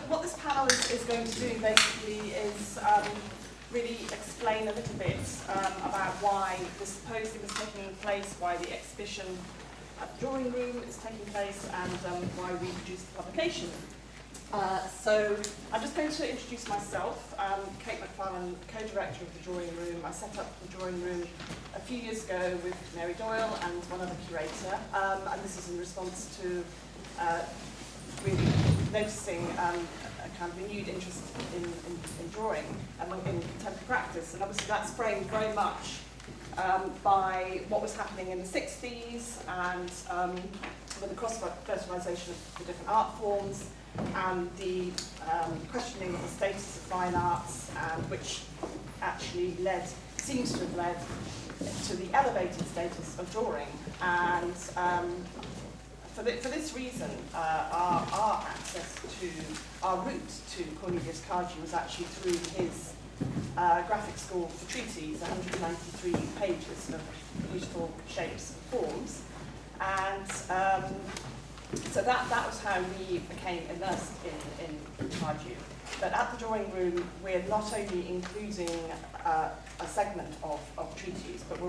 What this panel is going to do basically is really explain a little bit about why the symposium is taking place, why the exhibition at the drawing room is taking place, and why we produced the publication. So I'm just going to introduce myself. Kate McFarlane, co-director of the drawing room. I set up the drawing room a few years ago with Mary Doyle and one other curator, and this is in response to really noticing a kind of renewed interest in drawing in contemporary practice, and obviously that's framed very much by what was happening in the 60s and with the cross-fertilisation of the different art forms and the questioning of the status of fine arts, which actually seems to have led to the elevated status of drawing. And for this reason, our access to, our route to Cornelius Cardew was actually through his graphic school for treaties, 193 pages of beautiful shapes and forms. And so that was how we became immersed in Cardew. But at the drawing room, we're not only including a segment of treaties, but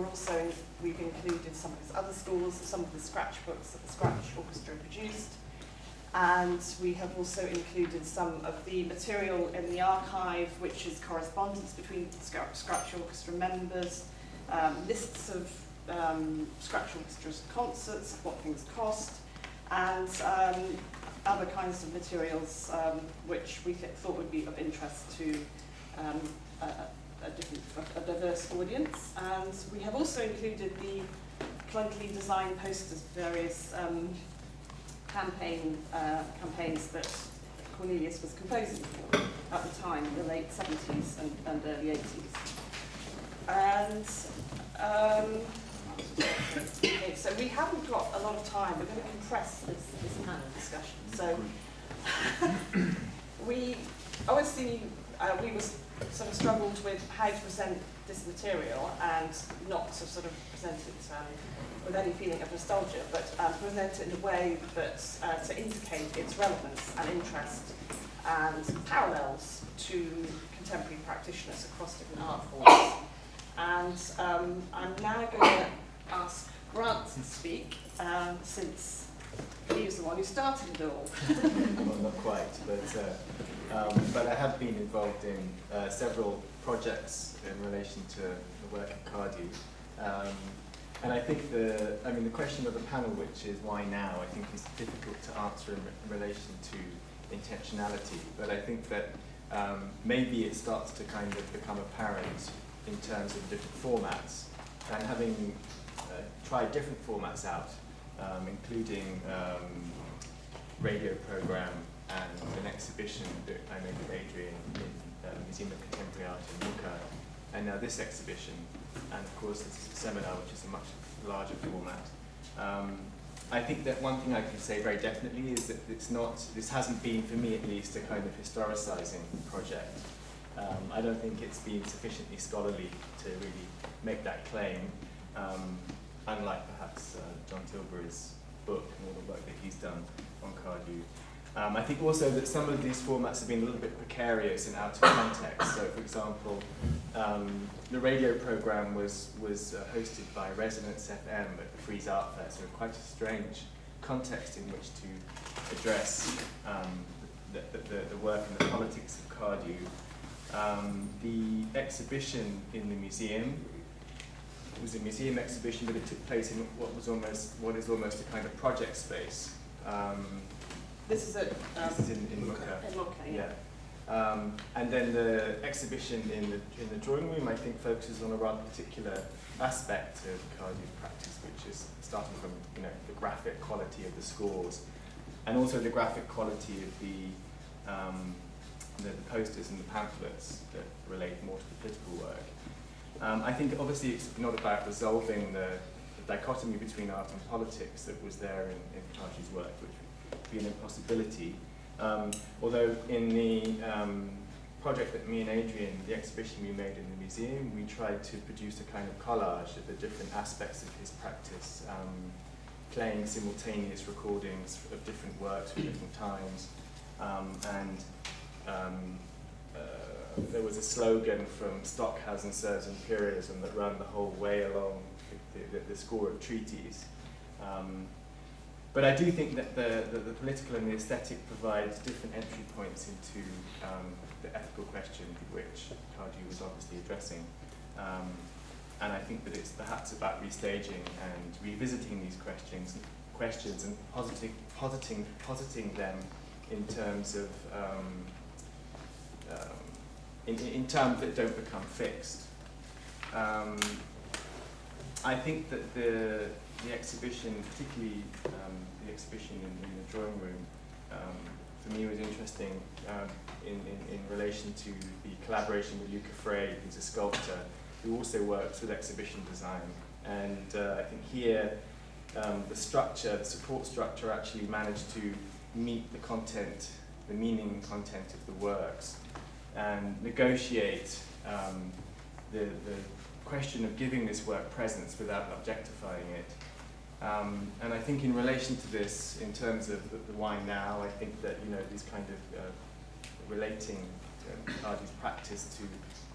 we've included some of his other schools, some of the scratch books that the Scratch Orchestra produced, and we have also included some of the material in the archive, which is correspondence between Scratch Orchestra members, lists of Scratch Orchestra's concerts, what things cost, and other kinds of materials which we thought would be of interest to a diverse audience. And we have also included the clunkily designed posters for various campaigns that Cornelius was composing for at the time, in the late 70s and early 80s. And okay, so we haven't got a lot of time. We're going to compress this panel discussion. So we obviously we sort of struggled with how to present this material and not to sort of present it with any feeling of nostalgia, but present it in a way that to indicate its relevance and interest and parallels to contemporary practitioners across different art forms. And I'm now going to ask Grant to speak, since he was the one who started it all. Well, not quite, but I have been involved in several projects in relation to the work of Cardew. And I think the question of the panel, which is why now, I think is difficult to answer in relation to intentionality. But I think that maybe it starts to kind of become apparent in terms of different formats. And having tried different formats out, including radio program and an exhibition that I made with Adrian in the Museum of Contemporary Art in Lucca, and now this exhibition, and of course this seminar, which is a much larger format. I think that one thing I can say very definitely is that this hasn't been, for me at least, a kind of historicising project. I don't think it's been sufficiently scholarly to really make that claim, unlike perhaps John Tilbury's book and all the work that he's done on Cardew. I think also that some of these formats have been a little bit precarious and out of context. So, for example, the radio program was hosted by Resonance FM at the Frieze Art Fair, so quite a strange context in which to address the work and the politics of Cardew. The exhibition in the museum was a museum exhibition, but it took place in what is almost a kind of project space. This is in Lucca. In Lucca, yeah. And then the exhibition in the drawing room, I think, focuses on a rather particular aspect of Cardew's practice, which is starting from the graphic quality of the scores, and also the graphic quality of the posters and the pamphlets that relate more to the political work. I think obviously it's not about resolving the dichotomy between art and politics that was there in Cardew's work, which would be an impossibility. Although in the project that me and Adrian, the exhibition we made in the museum, we tried to produce a kind of collage of the different aspects of his practice, playing simultaneous recordings of different works from different times, There was a slogan from Stockhausen serves imperialism that ran the whole way along the score of treaties. But I do think that the political and the aesthetic provides different entry points into the ethical question which Cardew was obviously addressing. And I think that it's perhaps about restaging and revisiting these questions and positing them in terms of in terms that don't become fixed. I think that the exhibition, particularly the exhibition in the drawing room, for me was interesting in relation to the collaboration with Luca Frey, who's a sculptor, who also works with exhibition design. And I think here, the support structure actually managed to meet the content, the meaning and content of the works, and negotiate the question of giving this work presence without objectifying it. And I think in relation to this, in terms of the why now, I think that these kind of relating Cardew's practice to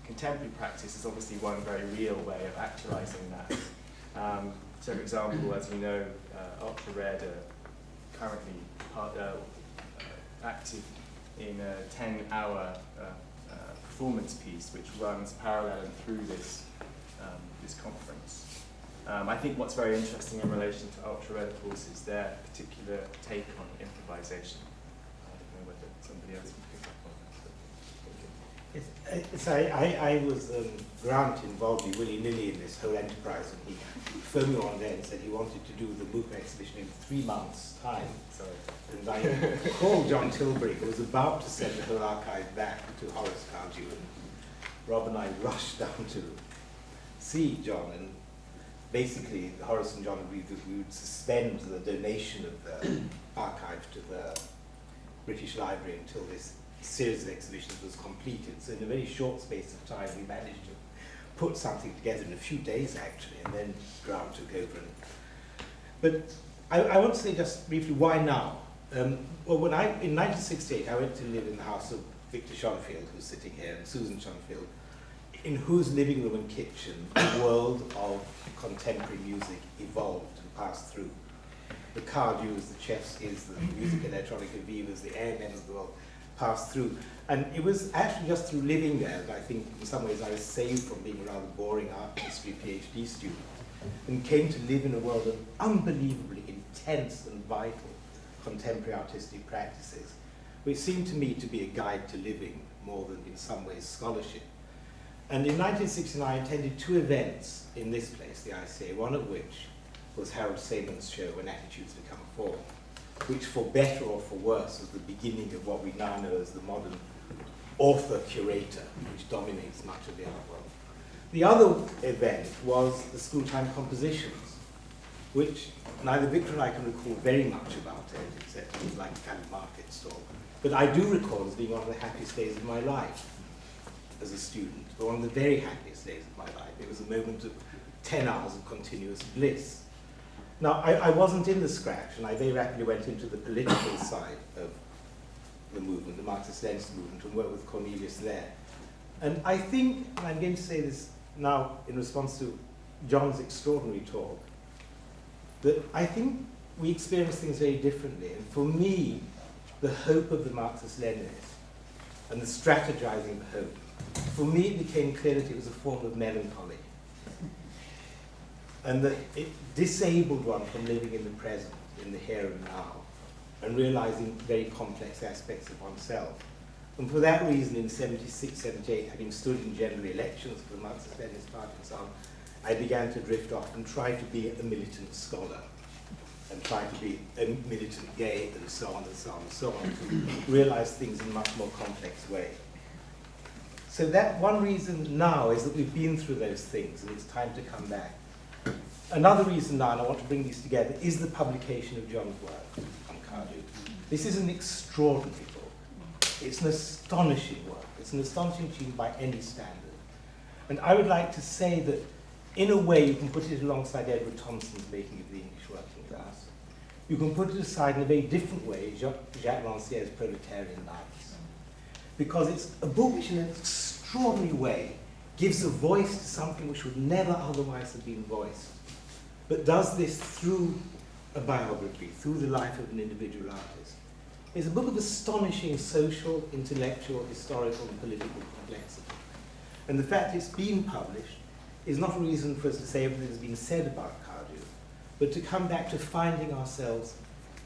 contemporary practice is obviously one very real way of actualizing that. So for example, as you know, Ultra Red are currently active in a 10-hour performance piece which runs parallel and through this conference. I think what's very interesting in relation to Ultra Red, of course, is their particular take on improvisation. I don't know whether somebody else can pick up on that. I was Grant involved willy-nilly in this whole enterprise, and he phoned me one day and said he wanted to do the movement exhibition in 3 months' time. Sorry. And I called John Tilbury, who was about to send the whole archive back to Horace Cardew, and Rob and I rushed down to see John, and basically Horace and John agreed that we would suspend the donation of the archive to the British Library until this series of exhibitions was completed. So in a very short space of time we managed to put something together in a few days actually, and then Grant took over. But I want to say just briefly, why now? Well, in 1968 I went to live in the house of Victor Schonfield, who's sitting here, and Susan Schonfield, in whose living room and kitchen the world of contemporary music evolved and passed through. The Cardews, the Chevskys, the Music Electronica Vivas, the AMMs of the world passed through. And it was actually just through living there that I think in some ways I was saved from being a rather boring art history PhD student, and came to live in a world of unbelievably intense and vital contemporary artistic practices, which seemed to me to be a guide to living more than in some ways scholarship. And in 1969 I attended 2 events in this place, the ICA, one of which was Harold Saman's show, When Attitudes Become Form, which for better or for worse was the beginning of what we now know as the modern author-curator, which dominates much of the art world. The other event was the Schooltime Compositions, which neither Victor and I can recall very much about it, except it was like a kind of market stall. But I do recall as being one of the happiest days of my life as a student, but one of the very happiest days of my life. It was a moment of 10 hours of continuous bliss. Now, I wasn't in the Scratch, and I very rapidly went into the political side of the movement, the Marxist-Leninist movement, and worked with Cornelius there. And I think, and I'm going to say this now in response to John's extraordinary talk, that I think we experience things very differently. And for me, the hope of the Marxist-Leninists and the strategizing of hope, for me it became clear that it was a form of melancholy, and that it disabled one from living in the present, in the here and now, and realizing very complex aspects of oneself. And for that reason, in 76, 78, having stood in general elections for the Marxist-Leninist Party and so on, I began to drift off and try to be a militant scholar, and try to be a militant gay, and so on and so on and so on, to realize things in a much more complex way. So that one reason now is that we've been through those things, and it's time to come back. Another reason now, and I want to bring these together, is the publication of John's work on Cardew. This is an extraordinary book. It's an astonishing work. It's an astonishing achievement by any standard. And I would like to say that, in a way, you can put it alongside Edward Thompson's Making of the English Working Class. you can put it aside in a very different way, Jacques Rancière's Proletarian Lives. Because it's a book which in an extraordinary way gives a voice to something which would never otherwise have been voiced, but does this through a biography, through the life of an individual artist. It's a book of astonishing social, intellectual, historical, and political complexity. And the fact it's been published is not a reason for us to say everything has been said about Cardew, but to come back to finding ourselves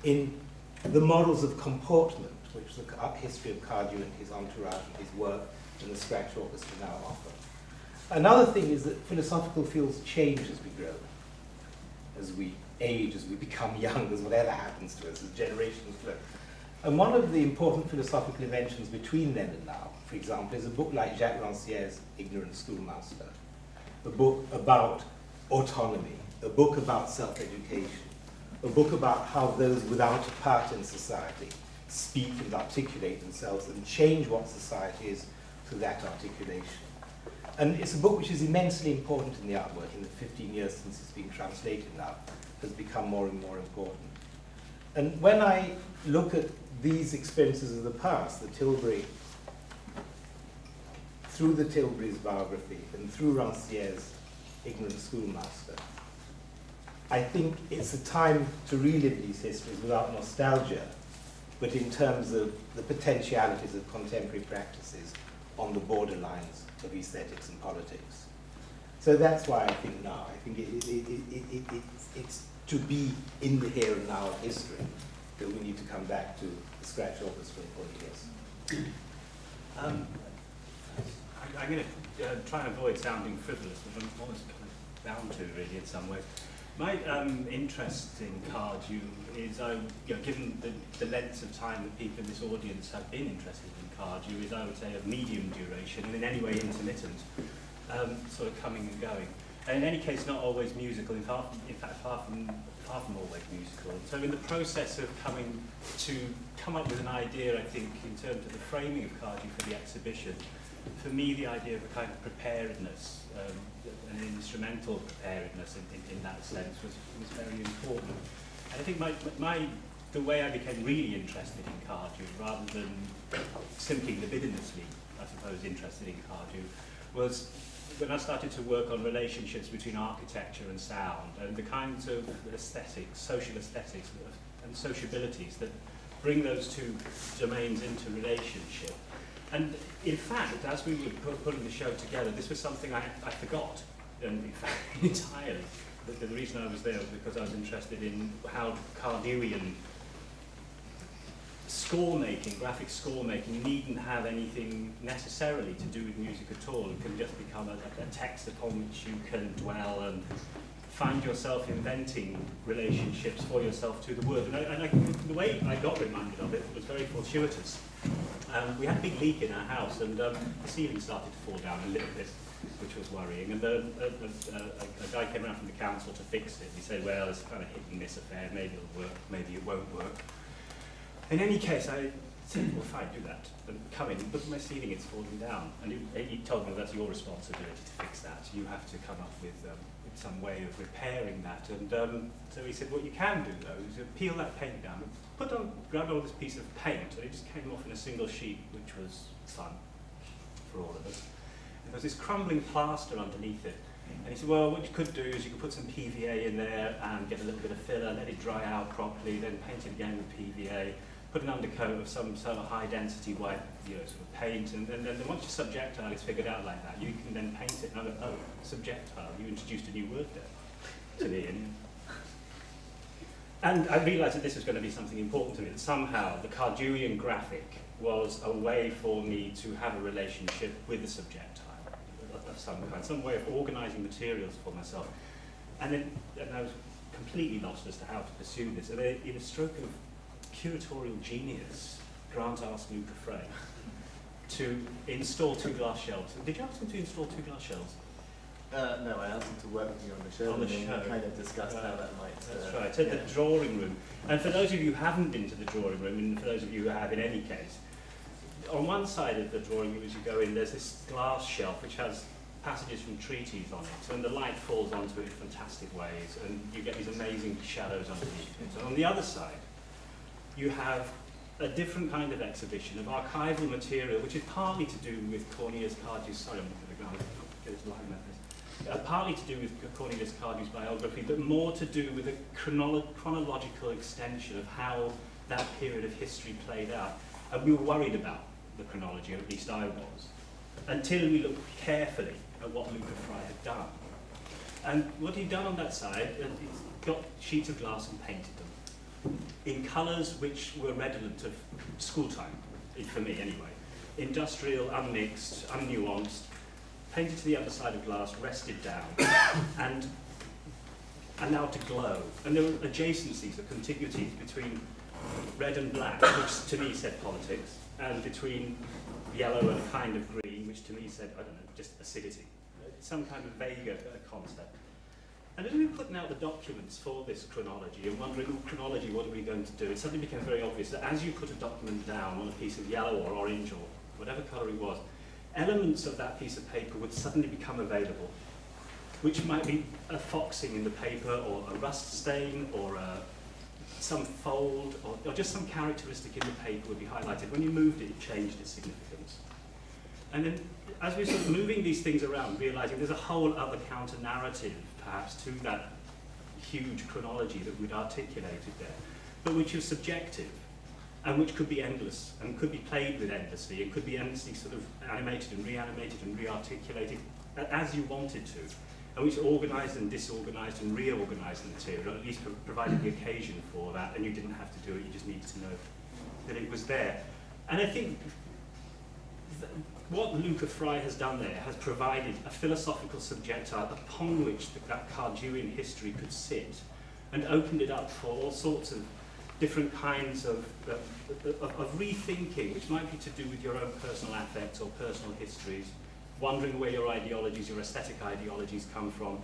in the models of comportment which the history of Cardew and his entourage and his work and the Scratch Orchestra now offer. Another thing is that philosophical fields change as we grow, as we age, as we become young, as whatever happens to us, as generations flow. And one of the important philosophical inventions between then and now, for example, is a book like Jacques Rancière's Ignorant Schoolmaster, a book about autonomy, a book about self-education, a book about how those without a part in society speak and articulate themselves and change what society is through that articulation. And it's a book which is immensely important in the artwork in the 15 years since it's been translated now, has become more and more important. And when I look at these experiences of the past, the Tilbury, through the Tilbury's biography and through Rancière's Ignorant Schoolmaster, I think it's a time to relive these histories without nostalgia, but in terms of the potentialities of contemporary practices on the borderlines of aesthetics and politics. So that's why I think now, I think it's to be in the here and now of history that we need to come back to the Scratch Orchestra in 40 years. I'm going to try and avoid sounding frivolous, which I'm almost kind of bound to really in some ways. My interest in Cardew is, given the length of time that people in this audience have been interested in Cardew, is I would say of medium duration and in any way intermittent, sort of coming and going. And in any case, not always musical, in fact far from always musical. So in the process of come up with an idea, I think, in terms of the framing of Cardew for the exhibition, for me the idea of a kind of preparedness, an instrumental preparedness in that sense was very important. And I think the way I became really interested in Cardew, rather than simply libidinously, I suppose, interested in Cardew, was when I started to work on relationships between architecture and sound, and the kinds of aesthetics, social aesthetics, and sociabilities that bring those two domains into relationship. And in fact, as we were putting the show together, this was something I forgot, and in fact, entirely. The reason I was there was because I was interested in how Cardewian score making, graphic score making, needn't have anything necessarily to do with music at all. It can just become a text upon which you can dwell and find yourself inventing relationships for yourself to the word. And the way I got reminded of it was very fortuitous. We had a big leak in our house, and the ceiling started to fall down a little bit, which was worrying. And a guy came around from the council to fix it. He said, well, it's kind of hit and miss affair. Maybe it'll work, maybe it won't work. In any case, I said, well, fine, do that. And come in, look at my ceiling, it's falling down. And he told me, well, that's your responsibility to fix that. You have to come up with some way of repairing that. And so he said, what you can do, though, is peel that paint down, grab all this piece of paint, and it just came off in a single sheet, which was fun for all of us. And there was this crumbling plaster underneath it. And he said, well, what you could do is you could put some PVA in there and get a little bit of filler, let it dry out properly, then paint it again with PVA, put an undercoat of some sort of high-density white sort of paint, and then once your subjectile is figured out like that, you can then paint it. And I go, oh, subjectile, you introduced a new word there to me. And I realised that this was going to be something important to me, that somehow the Cardewian graphic was a way for me to have a relationship with the subjectile of some kind, some way of organising materials for myself. And I was completely lost as to how to pursue this. And in a stroke of curatorial genius, Grant asked Luca Frey to install 2 glass shelves. Did you ask him to install 2 glass shelves? No, I asked him to work with me on the show, and then we kind of discussed how that might... That's right, so the drawing room. And for those of you who haven't been to the drawing room, and for those of you who have in any case, on one side of the drawing room as you go in, there's this glass shelf which has passages from treaties on it, and the light falls onto it in fantastic ways, and you get these amazing shadows underneath it. And on the other side, you have a different kind of exhibition of archival material, which is partly to do with Cornelius Cardew's, sorry, I'm going to get this line like this, partly to do with Cornelius Cardew's biography, but more to do with a chronological extension of how that period of history played out. And we were worried about the chronology, or at least I was, until we looked carefully at what Luca Fry had done. And what he'd done on that side, he's got sheets of glass and painted them in colours which were redolent of school time, for me anyway. Industrial, unmixed, unnuanced, painted to the underside of glass, rested down, and now to glow. And there were adjacencies, or contiguities between red and black, which to me said politics, and between yellow and a kind of green, which to me said, I don't know, just acidity. Some kind of vague concept. And as we were putting out the documents for this chronology and wondering, oh, chronology, what are we going to do? It suddenly became very obvious that as you put a document down on a piece of yellow or orange or whatever colour it was, elements of that piece of paper would suddenly become available, which might be a foxing in the paper, or a rust stain, or some fold, or just some characteristic in the paper would be highlighted. When you moved it, it changed its significance. And then, as we're sort of moving these things around, realising there's a whole other counter-narrative, perhaps, to that huge chronology that we'd articulated there, but which is subjective, and which could be endless, and could be played with endlessly, and could be endlessly sort of animated and reanimated and rearticulated as you wanted to, and which organised and disorganised and reorganised the material, or at least provided the occasion for that, and you didn't have to do it, you just needed to know that it was there. And I think what Luca Fry has done there has provided a philosophical subjecta upon which that Cardewian history could sit, and opened it up for all sorts of different kinds of rethinking, which might be to do with your own personal affects or personal histories, wondering where your ideologies, your aesthetic ideologies come from,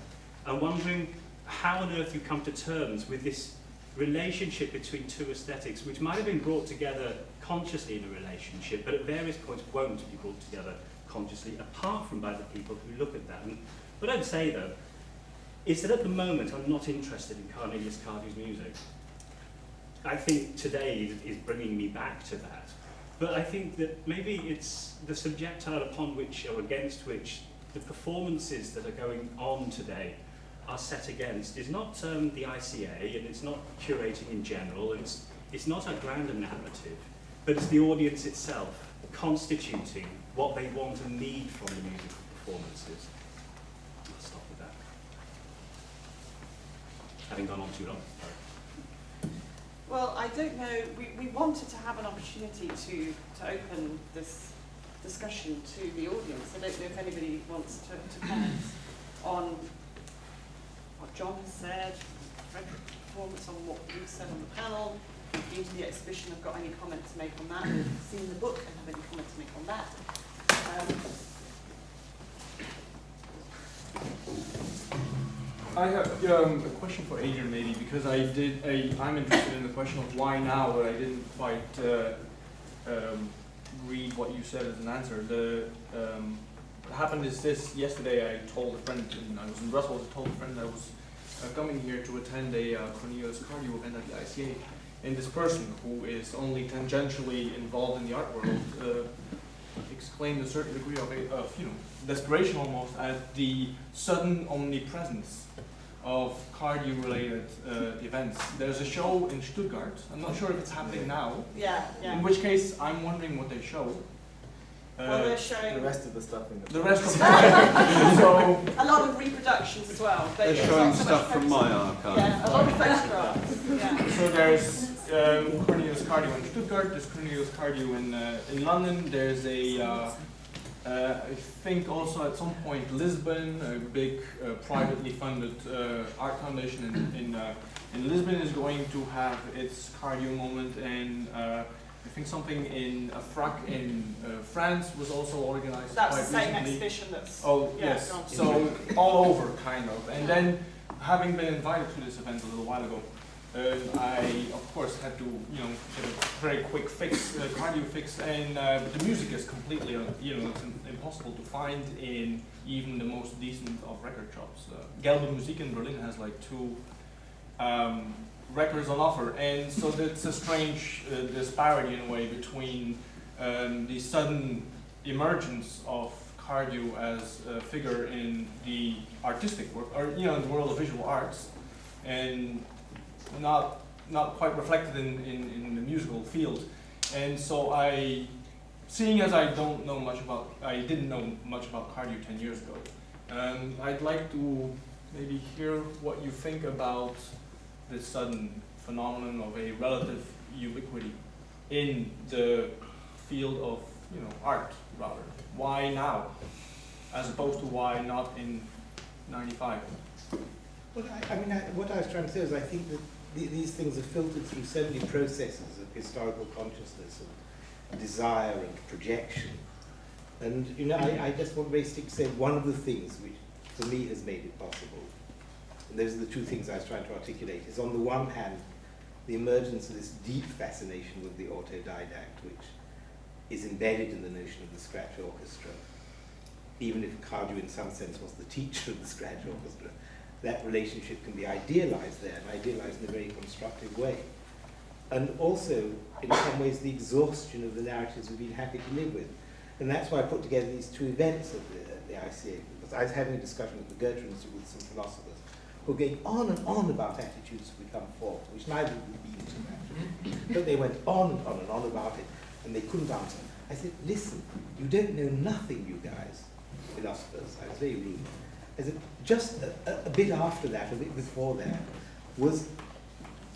and wondering how on earth you come to terms with this relationship between two aesthetics, which might have been brought together consciously in a relationship, but at various points won't be brought together consciously, apart from by the people who look at that. And what I'd say, though, is that at the moment I'm not interested in Cornelius Cardew's music. I think today is bringing me back to that. But I think that maybe it's the subjectile upon which, or against which, the performances that are going on today are set against is not the ICA, and it's not curating in general, and it's not a grander narrative, but it's the audience itself constituting what they want and need from the musical performances. I'll stop with that. Having gone on too long. Sorry. Well, I don't know, we wanted to have an opportunity to open this discussion to the audience. I don't know if anybody wants to comment on what John has said, Frederick's performance, on what you said on the panel, been to the exhibition, have got any comment to make on that, seen the book and have any comment to make on that. I have a question for Adrian, maybe, because I'm interested in the question of why now, but I didn't quite read what you said as an answer. What happened is this: yesterday I told a friend, and I was in Brussels, I told a friend I was coming here to attend a Cornelius Cardew event at the ICA, and this person, who is only tangentially involved in the art world, exclaimed a certain degree of desperation almost at the sudden omnipresence of Cardew-related events. There's a show in Stuttgart. I'm not sure if it's happening now. Yeah. In which case, I'm wondering what they show. Well, they're showing The rest of the stuff in the rest of the so a lot of reproductions as well. They're showing stuff from my archive. Yeah, a lot of photographs. Yeah. So there's Cornelius Cardew in Stuttgart. There's Cornelius Cardew in London. There's I think also at some point Lisbon, a big privately funded art foundation in Lisbon is going to have its Cardew moment, and I think something in a frac in France was also organized That's quite the same recently. exhibition that's... Oh, yeah, yes. gone. So all over, kind of. And then, having been invited to this event a little while ago, I, of course, had to, get a very quick fix, Cardew fix, and but the music is completely, it's impossible to find in even the most decent of record shops. Gelbe Musik in Berlin has like 2 records on offer, and so that's a strange disparity in a way between the sudden emergence of Cardew as a figure in the artistic work, or in the world of visual arts, and not quite reflected in the musical field. And so seeing as I didn't know much about Cardew 10 years ago, I'd like to maybe hear what you think about this sudden phenomenon of a relative ubiquity in the field of art, rather. Why now, as opposed to why not in '95? Well, what I was trying to say is I think that these things are filtered through so many processes of historical consciousness and desire and projection. And I just want basically to say one of the things which for me has made it possible, and those are the 2 things I was trying to articulate, is on the one hand the emergence of this deep fascination with the autodidact, which is embedded in the notion of the Scratch Orchestra. Even if Cardew in some sense was the teacher of the Scratch Orchestra, that relationship can be idealized there, and idealized in a very constructive way. And also, in some ways, the exhaustion of the narratives we've been happy to live with. And that's why I put together these 2 events at the ICA, because I was having a discussion at the Goethe Institute with some philosophers who were going on and on about attitudes to become formed, which neither of them had been to actually. But they went on and on and on about it, and they couldn't answer. I said, listen, you don't know nothing, you guys, philosophers. I was very rude. I said, just a bit after that, a bit before that, was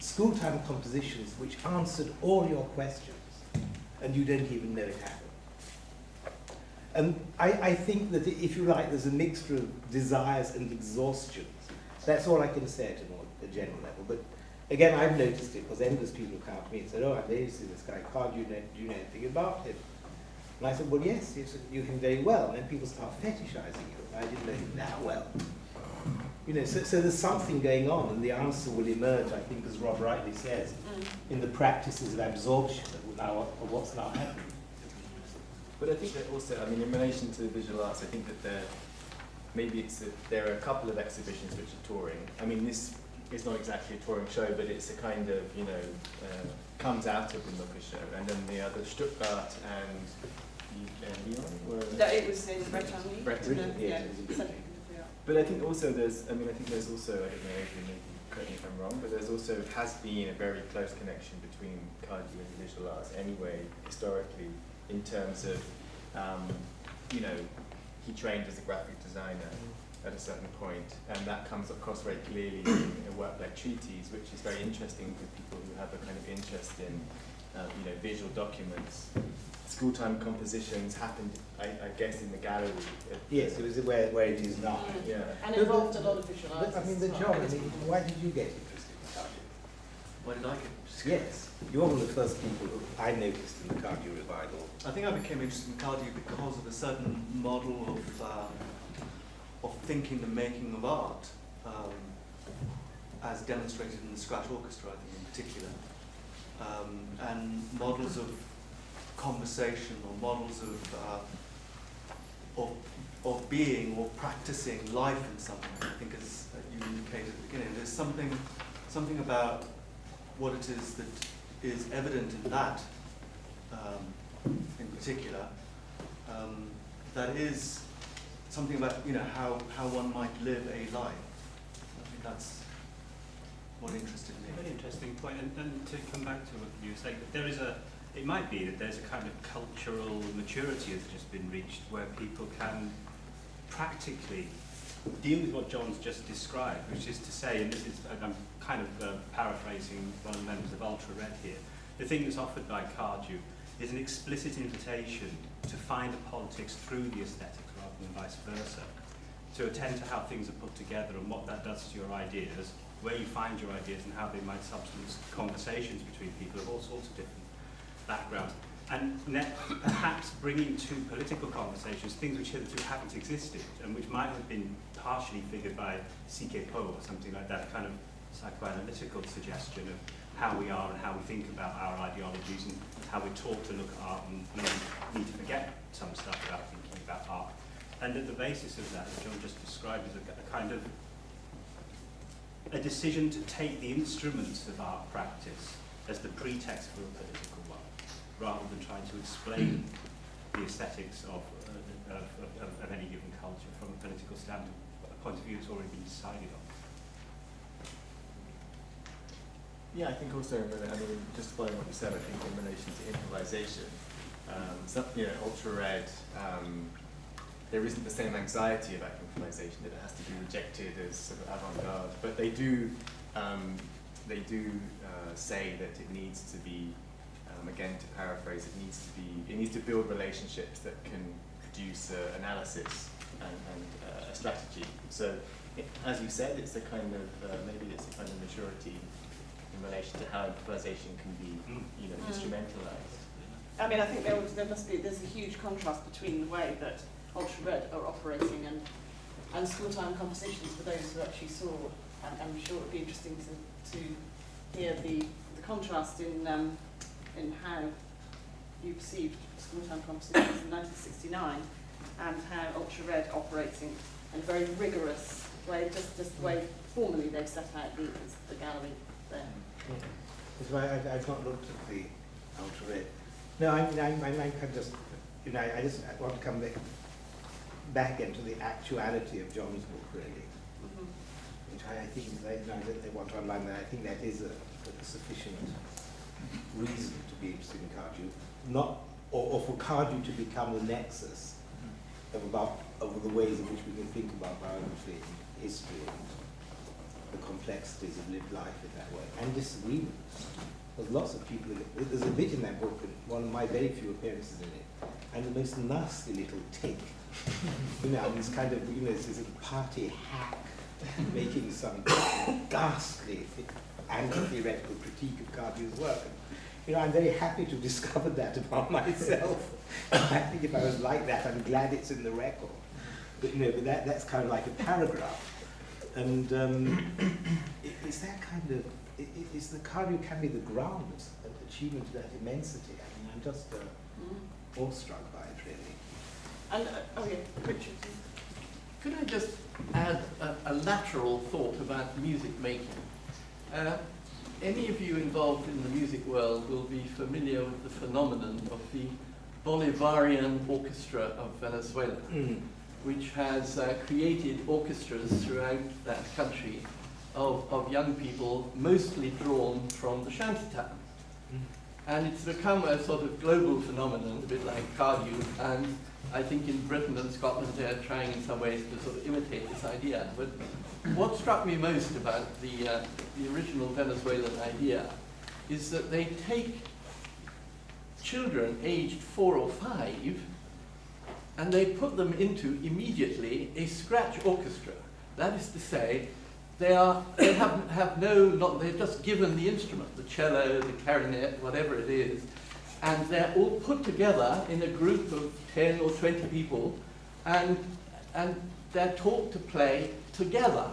school-time compositions which answered all your questions, and you don't even know it happened. And I think that, if you like, there's a mixture of desires and exhaustions. That's all I can say at a general level. But again, I've noticed it, because endless people come to me and said, oh, I've noticed this guy, do you know anything about him? And I said, well, yes, you knew him very well. And then people start fetishizing you. I didn't know him that well. So there's something going on, and the answer will emerge, I think, as Rob rightly says, in the practices of absorption of what's now happening. But I think that also, in relation to the visual arts, I think that there are a couple of exhibitions which are touring. This is not exactly a touring show, but it's a kind of, comes out of the Nooker show. And then the other, Stuttgart and Lyon? It was in Bretagne. Bretagne, yeah. But I think also there's also, I don't know, Adrian, correct me if I'm wrong, but there's also has been a very close connection between Cardew and visual arts anyway, historically, in terms of, he trained as a graphic designer at a certain point, and that comes across very clearly in a work like Treaties, which is very interesting for people who have a kind of interest in, visual documents. School-time compositions happened, I guess, in the gallery. Yes, it was where it is now. Yeah. And involved a lot of visual arts. Why did you get interested in Cardew? Why did I get interested? Yes, you're one of the first people who I noticed in the Cardew revival. I think I became interested in Cardew because of a certain model of thinking the making of art, as demonstrated in the Scratch Orchestra, I think in particular, and models of conversation, or models of being or practicing life in something. I think, as you indicated at the beginning, there's something about what it is that is evident in that, in particular, that is something about how one might live a life. I think that's what interested me. A very interesting point, and to come back to what you were saying, that it might be that there's a kind of cultural maturity that's just been reached where people can practically deal with what John's just described, which is to say, and I'm kind of paraphrasing one of the members of Ultra Red here, the thing that's offered by Cardew is an explicit invitation to find a politics through the aesthetic rather than vice versa, to attend to how things are put together and what that does to your ideas, where you find your ideas and how they might substance conversations between people of all sorts of different backgrounds, and perhaps bringing to political conversations things which hitherto haven't existed and which might have been partially figured by C.K. Poe or something like that, kind of psychoanalytical suggestion of how we are and how we think about our ideologies and how we're taught to look at art, and maybe need to forget some stuff about thinking about art. And at the basis of that, as John just described, is a kind of a decision to take the instruments of art practice as the pretext for a political one, rather than trying to explain the aesthetics of any given culture from a political standpoint, a point of view that's already been decided on. Yeah, I think also, I mean, just following what you said, I think in relation to improvisation, Ultra Red, there isn't the same anxiety about improvisation, that it has to be rejected as sort of avant-garde, but they do say that it needs to be, again to paraphrase, it needs to build relationships that can produce analysis and a strategy. So, as you said, it's a kind of maybe it's a kind of maturity in relation to how improvisation can be, instrumentalized. I mean, I think there's a huge contrast between the way that Ultra Red are operating and school-time compositions for those who actually saw. And I'm sure it would be interesting to hear the contrast in how you perceived school-time compositions in 1969 and how Ultra Red operating in a very rigorous way, just the way formally they've set out the gallery there. That's why I've not looked at the Ultra Red. No, I can just, I just want to come back into the actuality of John's book, really, which I think they want to underline that. I think that is a sufficient reason to be interested in Cardew, or for Cardew to become the nexus of the ways in which we can think about biography and history and the complexities of lived life in that way, and disagreements. There's lots of people, there's a bit in that book, one of my very few appearances in it, and the most nasty little tick. This kind of, this is a party hack making some ghastly anti-theoretical critique of Cardew's work. I'm very happy to discover that about myself. I think if I was like that, I'm glad it's in the record. But that's kind of like a paragraph. And is that kind of, is the Cardew can be the ground of achievement of that immensity. I mean, I'm just awestruck by it, really. And, Richard. Could I just add a lateral thought about music making? Any of you involved in the music world will be familiar with the phenomenon of the Bolivarian Orchestra of Venezuela, which has created orchestras throughout that country of young people, mostly drawn from the shantytown. And it's become a sort of global phenomenon, a bit like Cardew, and I think in Britain and Scotland they're trying in some ways to sort of imitate this idea. But what struck me most about the original Venezuelan idea is that they take children aged 4 or 5 and they put them into immediately a scratch orchestra. That is to say, they're just given the instrument, the cello, the clarinet, whatever it is, and they're all put together in a group of 10 or 20 people, and they're taught to play together.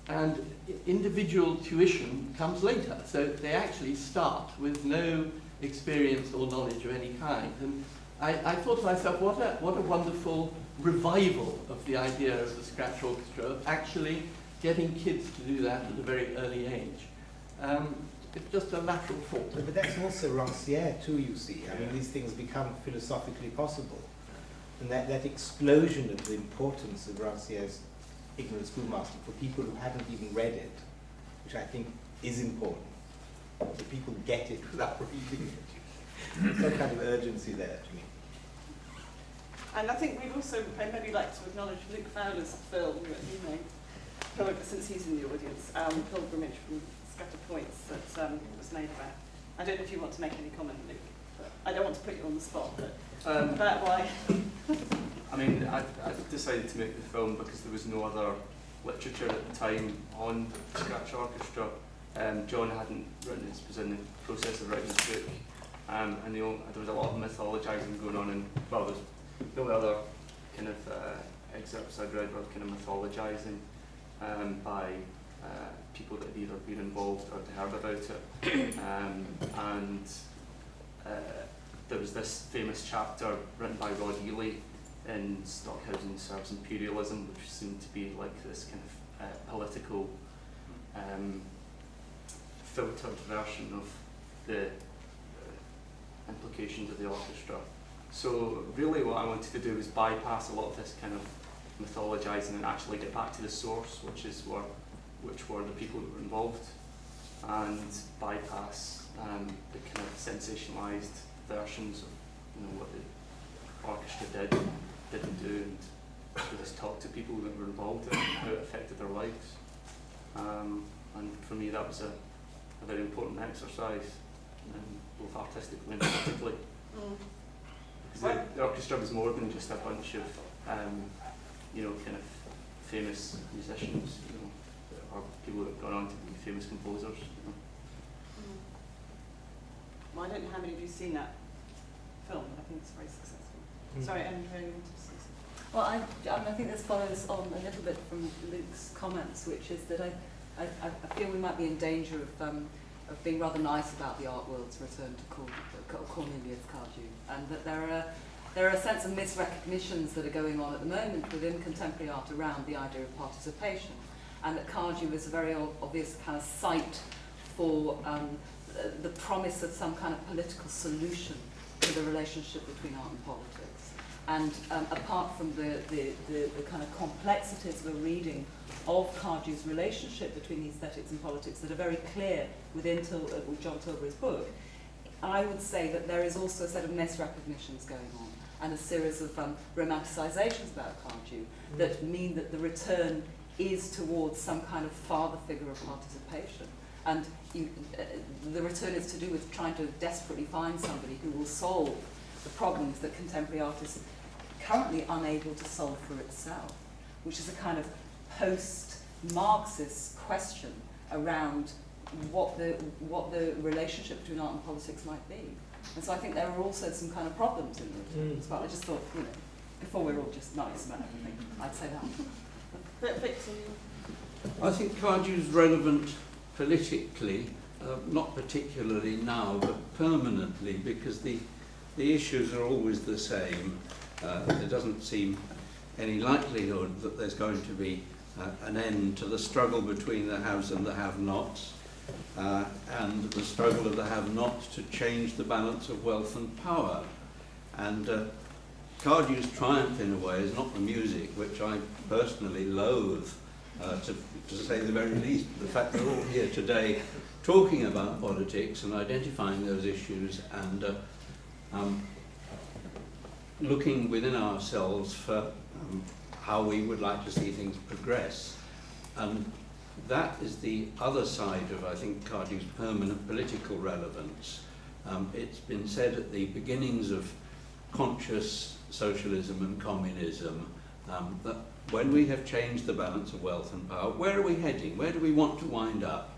And individual tuition comes later, so they actually start with no experience or knowledge of any kind. And I thought to myself, what a wonderful revival of the idea of the Scratch Orchestra, of actually getting kids to do that at a very early age. It's just a lateral thought. But that's also Rancière too, you see. I mean, these things become philosophically possible. And that explosion of the importance of Rancière's Ignorant Schoolmaster for people who haven't even read it, which I think is important. That people get it without reading it. There's some kind of urgency there to me. And I think we'd also maybe like to acknowledge Luke Fowler's film, since he's in the audience, Pilgrimage from Scatter Points, that was made about. I don't know if you want to make any comment, Luke, but I don't want to put you on the spot, but about why. I mean, I decided to make the film because there was no other literature at the time on the Scratch Orchestra. John hadn't written his, was in the process of writing his book, and there was a lot of mythologising going on, and well, there's the only other kind of excerpts I'd read were kind of mythologising by people that had either been involved or had heard about it, and there was this famous chapter written by Rod Ely in Stockhausen serves imperialism, which seemed to be like this kind of political filtered version of the implications of the orchestra. So really what I wanted to do was bypass a lot of this kind of mythologizing and actually get back to the source, which were the people that were involved, and bypass the kind of sensationalized versions of what the orchestra didn't do, and just talk to people that were involved in it and how it affected their lives. And for me that was a very important exercise, both artistically and politically. Because the orchestra was more than just a bunch of kind of famous musicians, or people that have gone on to be famous composers. Well, I don't know how many of you have seen that film, but I think it's very successful. Sorry, Andrew. Well, I think this follows on a little bit from Luke's comments, which is that I feel we might be in danger of being rather nice about the art world's return to Cornelius Cardew, and that there are a sense of misrecognitions that are going on at the moment within contemporary art around the idea of participation, and that Cardew is a very obvious kind of site for the promise of some kind of political solution to the relationship between art and politics. And apart from the kind of complexities of a reading of Cardew's relationship between aesthetics and politics that are very clear within John Tilbury's book, I would say that there is also a set of misrecognitions going on and a series of romanticizations about Cardew that mean that the return is towards some kind of father figure of participation. And the return is to do with trying to desperately find somebody who will solve the problems that contemporary art is currently unable to solve for itself, which is a kind of post-Marxist question around what the relationship between art and politics might be. And so I think there are also some kind of problems in the return as well. I just thought, before we're all just nice about everything, I'd say that. Victor, I think Cardew's relevant politically, not particularly now, but permanently, because the issues are always the same. There doesn't seem any likelihood that there's going to be an end to the struggle between the haves and the have-nots, and the struggle of the have-nots to change the balance of wealth and power. And Cardew's triumph, in a way, is not the music, which I personally loathe, to say the very least. The fact that we're all here today talking about politics and identifying those issues and looking within ourselves for how we would like to see things progress. And that is the other side of, I think, Cardew's permanent political relevance. It's been said at the beginnings of conscious socialism and communism that when we have changed the balance of wealth and power, where are we heading? Where do we want to wind up?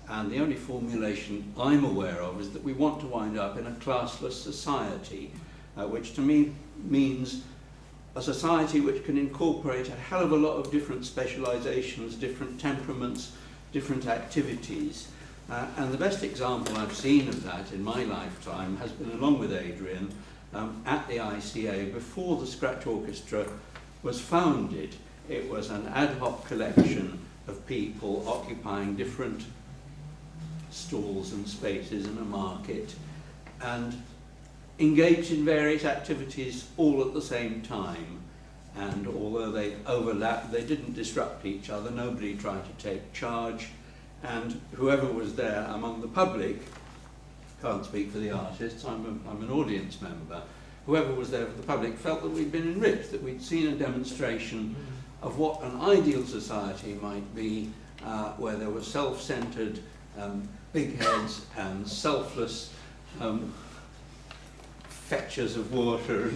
And the only formulation I'm aware of is that we want to wind up in a classless society, which to me means a society which can incorporate a hell of a lot of different specializations, different temperaments, different activities. And the best example I've seen of that in my lifetime has been, along with Adrian, at the ICA before the Scratch Orchestra was founded. It was an ad hoc collection of people occupying different stalls and spaces in a market and engaged in various activities all at the same time. And although they overlapped, they didn't disrupt each other. Nobody tried to take charge. And whoever was there among the public, can't speak for the artists, I'm an audience member, whoever was there for the public felt that we'd been enriched, that we'd seen a demonstration of what an ideal society might be, where there were self-centered big heads and selfless fetchers of water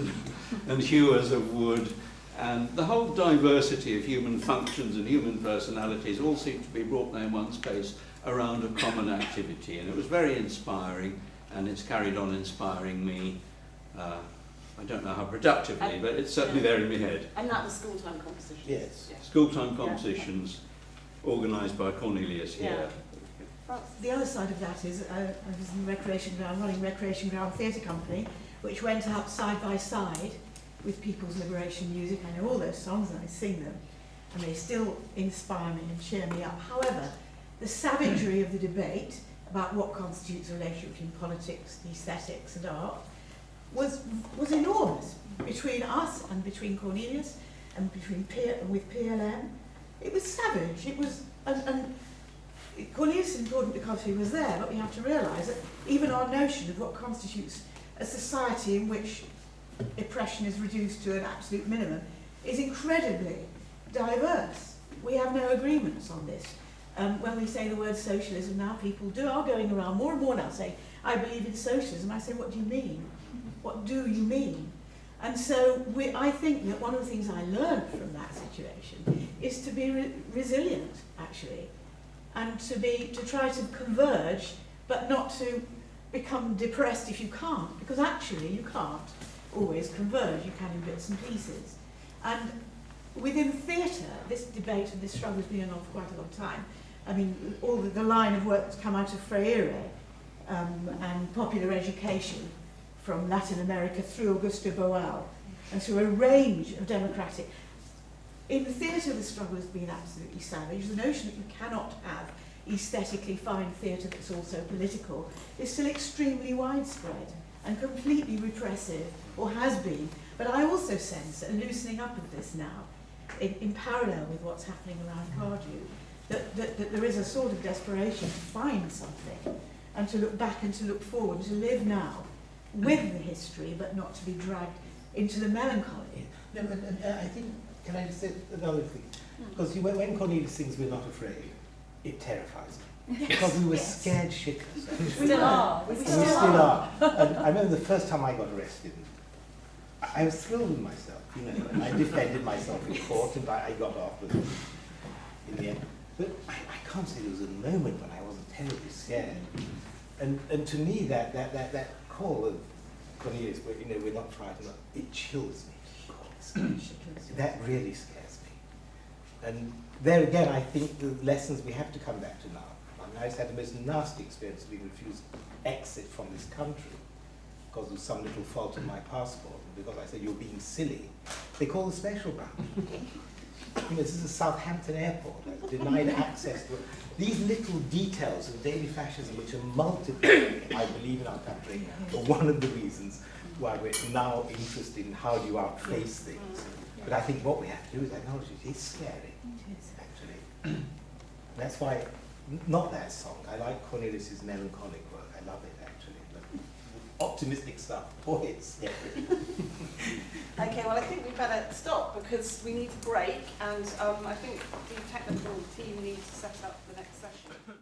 and hewers of wood, and the whole diversity of human functions and human personalities all seemed to be brought there in one space around a common activity, and it was very inspiring, and it's carried on inspiring me. I don't know how productively, but it's certainly there in my head. and that was school time compositions. Yes. Yeah. School time compositions organised by Cornelius here. The other side of that is I was in Recreation Ground, running Recreation Ground Theatre Company, which went up side by side with people's liberation music. I know all those songs and I sing them, and they still inspire me and cheer me up. However, the savagery of the debate about what constitutes a relationship between politics, aesthetics and art was enormous between us and between Cornelius and between with PLM. It was savage. It was, and Cornelius is important because he was there, but we have to realise that even our notion of what constitutes a society in which oppression is reduced to an absolute minimum is incredibly diverse. We have no agreements on this. When we say the word socialism now, people are going around more and more now saying, I believe in socialism. I say, what do you mean? What do you mean? And so I think that one of the things I learned from that situation is to be resilient, actually, and to try to converge, but not to become depressed if you can't, because actually you can't always converge. You can in bits and pieces. And within theatre, this debate and this struggle has been on for quite a long time. I mean, all the line of work that's come out of Freire and popular education from Latin America through Augusto Boal and through a range of democratic. In the theatre, the struggle has been absolutely savage. The notion that you cannot have aesthetically fine theatre that's also political is still extremely widespread and completely repressive, or has been. But I also sense a loosening up of this now, in parallel with what's happening around Cardew, that there is a sort of desperation to find something and to look back and to look forward and to live now with the history, but not to be dragged into the melancholy. No, but I think, can I just say another thing? Because when Cornelius sings We're Not Afraid, it terrifies me. Yes. Because we were Yes. scared shitless. We still are. We still are. And I remember the first time I got arrested, I was thrilled with myself, you know, and I defended myself in court, and I got off with it in the end. But I can't say there was a moment when I wasn't terribly scared. And to me, that call of Cornelius, you know, we're not frightened, it chills me. That really scares me. And there again, I think the lessons we have to come back to now. I mean, I just had the most nasty experience of being refused exit from this country because of some little fault in my passport. Because I said, you're being silly. They call the special branch. You know, this is a Southampton airport. I was denied access to it. These little details of daily fascism, which are multiple, I believe, in our country, are one of the reasons why we're now interested in how do you outface things. But I think what we have to do is acknowledge it is scary, actually. That's why, not that song, I like Cornelius's melancholic work. I love it, actually. But optimistic stuff, boy, it's scary. Okay, well I think we better stop because we need to break, and I think the technical team needs to set up the next session.